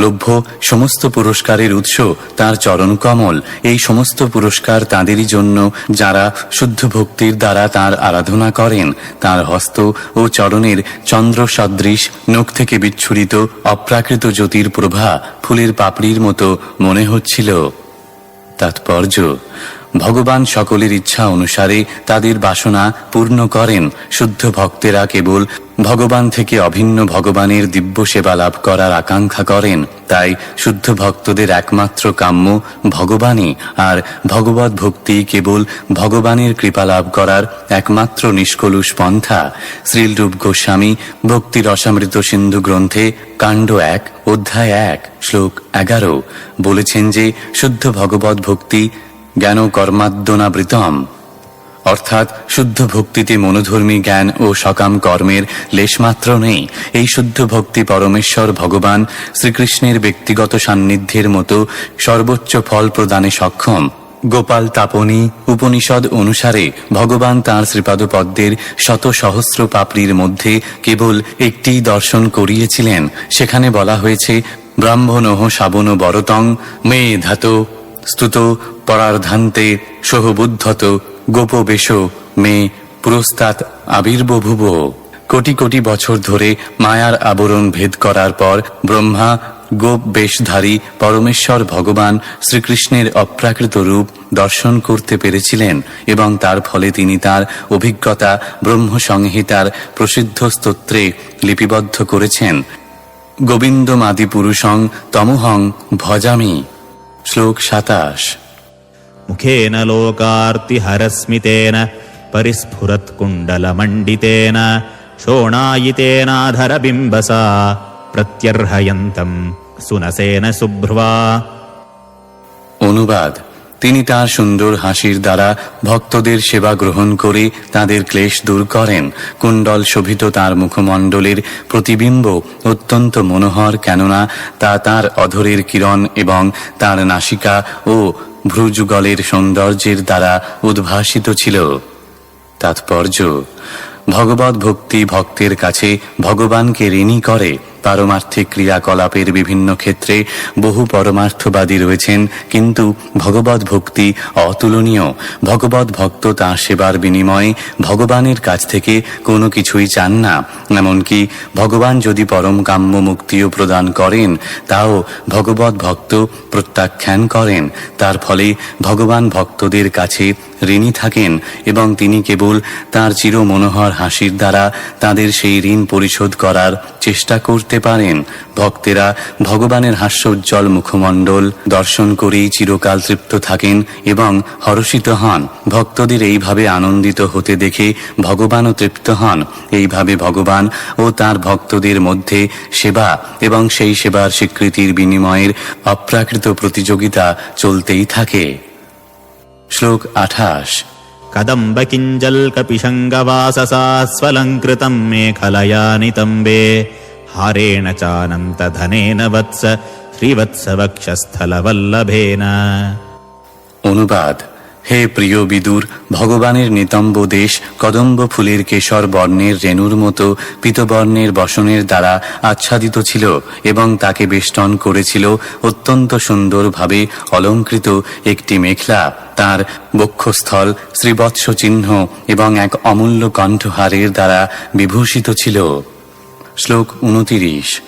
A: লভ্য সমস্ত পুরস্কারের উৎস তাঁর চরণ কমল। এই সমস্ত পুরস্কার তাঁদেরই জন্য যারা শুদ্ধ ভক্তির দ্বারা তাঁর আরাধনা করেন। তাঁর হস্ত ও চরণের চন্দ্র সদৃশ নখ থেকে বিচ্ছুরিত অপ্রাকৃত জ্যোতির প্রভা ফুলের পাপড়ির মতো মনে হচ্ছিল। তাৎপর্য: ভগবান সকলের ইচ্ছা অনুসারে তাদের বাসনা পূর্ণ করেন। শুদ্ধ ভক্তেরা কেবল ভগবান থেকে অভিন্ন ভগবানের দিব্য সেবা লাভ করার আকাঙ্ক্ষা করেন। তাই শুদ্ধ ভক্তদের একমাত্র কাম্য ভগবানই, আর ভগবত ভক্তি কেবল ভগবানের কৃপা লাভ করার একমাত্র নিষ্কলুষ পন্থা। শ্রীলরূপ গোস্বামী ভক্তি রসামৃত সিন্ধু গ্রন্থে কাণ্ড 1 অধ্যায় 1 শ্লোক 11 বলেছেন যে শুদ্ধ ভগবত ভক্তি জ্ঞান কর্মাদ্যনাবৃতম, অর্থাৎ শুদ্ধ ভক্তিতে মনোধর্মী জ্ঞান ও সকাম কর্মের লেশমাত্র নেই। এই শুদ্ধ ভক্তি পরমেশ্বর ভগবান শ্রীকৃষ্ণের ব্যক্তিগত সান্নিধ্যের মতো সর্বোচ্চ ফল প্রদানে সক্ষম। গোপাল তাপনী উপনিষদ অনুসারে ভগবান তাঁর শ্রীপাদপদ্মের শত সহস্র পাপড়ির মধ্যে কেবল একটি দর্শন করিয়েছিলেন। সেখানে বলা হয়েছে, ব্রাহ্মণঃ শাবন বরতং মে ধাত স্তুত পরার্ধান্তে সহবুদ্ধত গোপবেশ মে পুরস্তাৎ আবির্বভুব। কোটি কোটি বছর ধরে মায়ার আবরণ ভেদ করার পর ব্রহ্মা গোপ বেশধারী পরমেশ্বর ভগবান শ্রীকৃষ্ণের অপ্রাকৃত রূপ দর্শন করতে পেরেছিলেন এবং তার ফলে তিনি তার অভিজ্ঞতা ব্রহ্মসংহিতার প্রসিদ্ধ স্তোত্রে লিপিবদ্ধ করেছেন। গোবিন্দমাদি পুরুষং তমুহং ভজামি। শ্লোক 27
B: मुखेन लोकार्तिहरस्मितेन परिस्फुरत्कुण्डलमण्डितेन शोणायितेनाधरबिम्बसा प्रत्यर्हयन्तं सुनसेन शुभ्रवा।
A: অনুবাদ: তিনি তার সুন্দর হাসির দ্বারা ভক্তদের সেবা গ্রহণ করে তাদের ক্লেশ দূর করেন। কুণ্ডল শোভিত তার মুখমণ্ডলের প্রতিবিম্ব অত্যন্ত মনোহর, কেননা তা তার অধরের কিরণ এবং তার নাসিকা ও ভ্রুযুগলের সৌন্দর্যের দ্বারা উদ্ভাসিত ছিল। তাৎপর্য: ভগবত ভক্তি ভক্তের কাছে ভগবানকে ঋণী করে। পারমার্থিক ক্রিয়াকলাপের বিভিন্ন ক্ষেত্রে বহু পরমার্থবাদী রয়েছেন, কিন্তু ভগবত ভক্তি অতুলনীয়। ভগবত ভক্ত তাঁর সেবার বিনিময়ে ভগবানের কাছ থেকে কোনো কিছুই চান না। এমনকি ভগবান যদি পরম কাম্য মুক্তিও প্রদান করেন, তাও ভগবত ভক্ত প্রত্যাখ্যান করেন। তার ফলে ভগবান ভক্তদের কাছে ঋণী থাকেন এবং তিনি কেবল তাঁর চির মনোহর হাসির দ্বারা তাদের সেই ঋণ পরিশোধ করার চেষ্টা করতে পারেন। ভক্তেরা ভগবানের হাস্যোজ্জ্বল মুখমণ্ডল দর্শন করেই চিরকাল তৃপ্ত থাকেন এবং হর্ষিত হন। ভক্তদের এইভাবে আনন্দিত হতে দেখে ভগবানও তৃপ্ত হন। এইভাবে ভগবান ও তাঁর ভক্তদের মধ্যে সেবা এবং সেই সেবার স্বীকৃতির বিনিময়ের অপ্রাকৃত প্রতিযোগিতা চলতেই থাকে। শ্লোক 28।
B: कदम्बकिञ्जल्कपिशङ्गवाससा स्वलङ्कृतम् मेखलया नितम्बे हारेण चानन्तधनेन वत्स श्रीवत्सवक्षस्थलवल्लभेन।
A: অনুবাদ: হে প্রিয় বিদুর, ভগবানের নিতম্ব দেশ কদম্ব ফুলের কেশর বর্ণের রেণুর মতো পীতবর্ণের বসনের দ্বারা আচ্ছাদিত ছিল এবং তাকে বেষ্টন করেছিল অত্যন্ত সুন্দরভাবে অলঙ্কৃত একটি মেখলা। তার বক্ষস্থল শ্রীবৎস চিহ্ন এবং এক অমূল্য কণ্ঠহারের দ্বারা বিভূষিত ছিল। শ্লোক 29।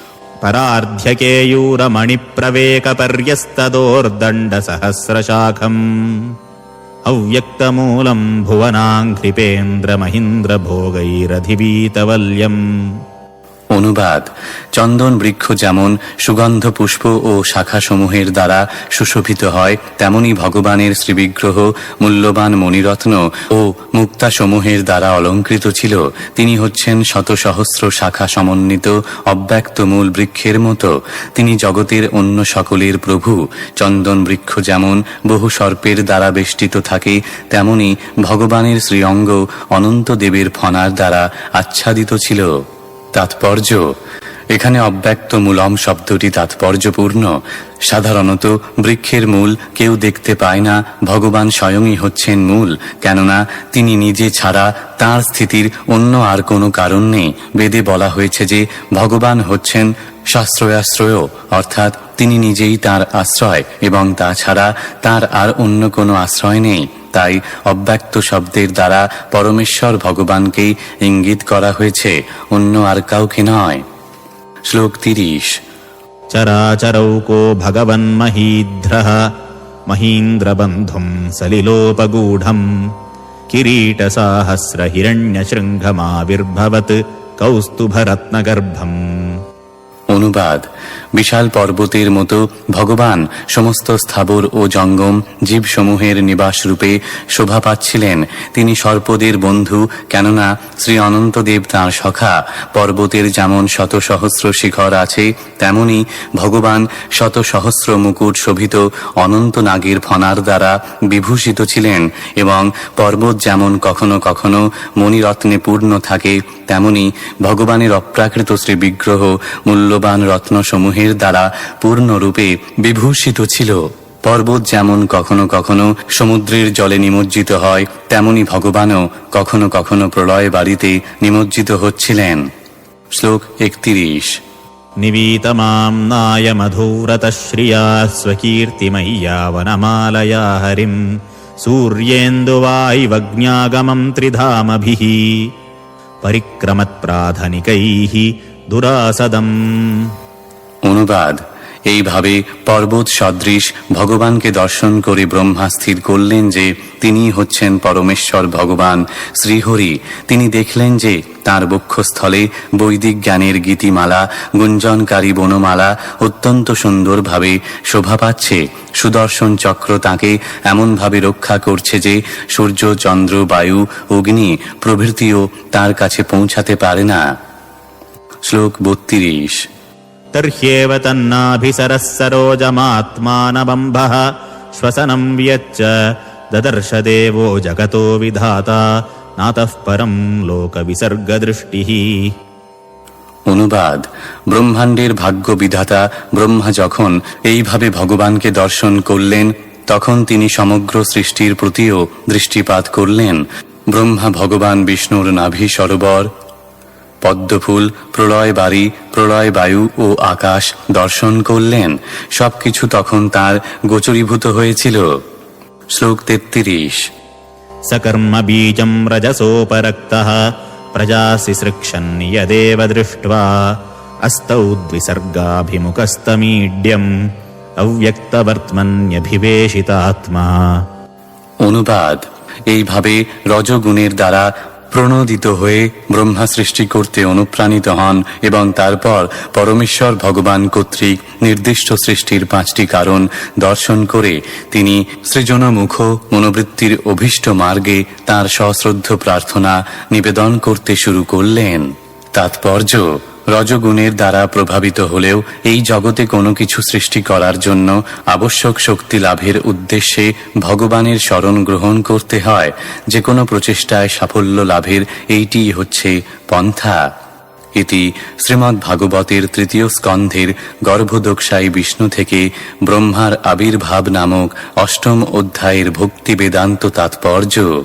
B: परार्ध्यकेयूरमणिप्रवेकपर्यस्तदोर्दण्डसहस्रशाखम् अव्यक्तमूलम् भुवनाङ्घ्रिपेन्द्रमहीन्द्रभोगैरधिवीतवल्यम्।
A: অনুবাদ: চন্দন বৃক্ষ যেমন সুগন্ধ পুষ্প ও শাখাসমূহের দ্বারা সুশোভিত হয়, তেমনি ভগবানের শ্রীবিগ্রহ মূল্যবান মণিরত্ন ও মুক্তাসমূহের দ্বারা অলঙ্কৃত ছিল। তিনি হচ্ছেন শত সহস্র শাখা সমন্বিত অব্যক্ত মূল বৃক্ষের মতো। তিনি জগতের অন্য সকলের প্রভু। চন্দন বৃক্ষ যেমন বহু সর্পের দ্বারা বেষ্টিত থাকে, তেমনি ভগবানের শ্রীঅঙ্গ অনন্ত দেবের ফণার দ্বারা আচ্ছাদিত ছিল। তাৎপর্য: এখানে অব্যক্ত মূলম শব্দটি তাৎপর্যপূর্ণ। সাধারণত বৃক্ষের মূল কেউ দেখতে পায় না, ভগবান স্বয়ংই হচ্ছেন মূল, কেননা তিনি নিজে ছাড়া তাঁর স্থিতির অন্য আর কোনো কারণ নেই। বেদে বলা হয়েছে যে ভগবান হচ্ছেন শাস্ত্রয়াশ্রয়, অর্থাৎ তিনি নিজেই তাঁর আশ্রয় এবং তাছাড়া তাঁর আর অন্য কোনো আশ্রয় নেই। তাই অব্যক্ত শব্দের দ্বারা পরমেশ্বর ভগবানকেই ইঙ্গিত করা হয়েছে, অন্য আর কাউকে নয়। শ্লোক 30।
B: चराचरौको भगवन्महीध्रः महीन्द्रबन्धुम् सलिलोपगूढम् किरीटसाहस्रहिरण्यशृङ्गमाविर्भवत् कौस्तुभरत्नगर्भम्।
A: অনুবাদ: বিশাল পর্বতের মতো ভগবান সমস্ত স্থাবর ও জঙ্গম জীবসমূহের নিবাস রূপে শোভা পাচ্ছিলেন। তিনি সর্পদের বন্ধু, কেননা শ্রী অনন্তদেব তাঁর সখা। পর্বতের যেমন শত সহস্র শিখর আছে, তেমনি ভগবান শত সহস্র মুকুট শোভিত অনন্ত নাগের ফণার দ্বারা বিভূষিত ছিলেন এবং পর্বত যেমন কখনো কখনো মণিরত্নে পূর্ণ থাকে, তেমনি ভগবানের অপ্রাকৃত শ্রীবিগ্রহ মূল্যবান রত্নসমূহের দ্বারা পূর্ণরূপে বিভূষিত ছিল। পর্বত যেমন কখনো কখনো সমুদ্রের জলে নিমজ্জিত হয়, তেমনি ভগবানও কখনো কখনো প্রলয় বাড়িতে নিমজ্জিত হচ্ছিলেন। শ্লোক 31।
B: निवीतमाम्नाय मधुरतश्रिया स्वकीर्तिमय्या वनमालया हरिम् सूर्येन्दुवायवज्ञागमम् त्रिधामभिः परिक्रमत्प्राधनिकैः दुरासदम्।
A: অনুবাদ: এইভাবে পর্বত সদৃশ ভগবানকে দর্শন করে ব্রহ্মা স্থির করলেন যে তিনি হচ্ছেন পরমেশ্বর ভগবান শ্রীহরি। তিনি দেখলেন যে তাঁর বক্ষস্থলে বৈদিক জ্ঞানের গীতিমালা গুঞ্জনকারী বনমালা অত্যন্ত সুন্দরভাবে শোভা পাচ্ছে। সুদর্শন চক্র তাঁকে এমনভাবে রক্ষা করছে যে সূর্য, চন্দ্র, বায়ু, অগ্নি প্রভৃতিও তাঁর কাছে পৌঁছাতে পারে না। শ্লোক 32।
B: तर्ह्येव तन्नाभिसरः सरोजमात्मानबम्भः श्वसनम् वियच्च ददर्श देवो जगतो विधाता नातः परम् लोकविसर्गदृष्टिः।
A: অনুবাদ: ব্রহ্মাণ্ডের ভাগ্য বিধাতা ব্রহ্মা যখন এইভাবে ভগবানকে দর্শন করলেন, তখন তিনি সমগ্র সৃষ্টির প্রতিও দৃষ্টিপাত করলেন। ব্রহ্মা ভগবান বিষ্ণুর নাভি সরোবর, পদ্মফুল, প্রলয় বাড়ি, প্রলয় বায়ু ও আকাশ দর্শন করলেন। সবকিছু তখন তার গোচরীভূত হয়েছিল। শ্লোক 33।
B: सकर्म बीजम् रजसोपरक्तः प्रजासिसृक्षन् यदेव दृष्ट्वा अस्तौ द्विसर्गाभिमुखस्तमीड्यम् अव्यक्तवर्त्मन्यभिवेशितात्मा।
A: অনুবাদ: এইভাবে রজগুণের দ্বারা প্রণোদিত হয়ে ব্রহ্মা সৃষ্টি করতে অনুপ্রাণিত হন এবং তারপর পরমেশ্বর ভগবান কর্তৃক নির্দিষ্ট সৃষ্টির 5টি কারণ দর্শন করে তিনি সৃজনমুখ মনোবৃত্তির অভীষ্ট মার্গে তাঁর সশ্রদ্ধ প্রার্থনা নিবেদন করতে শুরু করলেন। তাৎপর্য: রজগুণের দ্বারা প্রভাবিত হলেও এই জগতে কোনো কিছু সৃষ্টি করার জন্য আবশ্যক শক্তি লাভের উদ্দেশ্যে ভগবানের শরণ গ্রহণ করতে হয়। যে কোনো প্রচেষ্টায় সাফল্য লাভের এইটিই হচ্ছে পন্থা। ইতি শ্রীমদ্ভাগবতের তৃতীয় স্কন্ধের গর্ভদোক্সাই বিষ্ণু থেকে ব্রহ্মার আবির্ভাব নামক অষ্টম অধ্যায়ের ভক্তি বেদান্ত তাৎপর্য।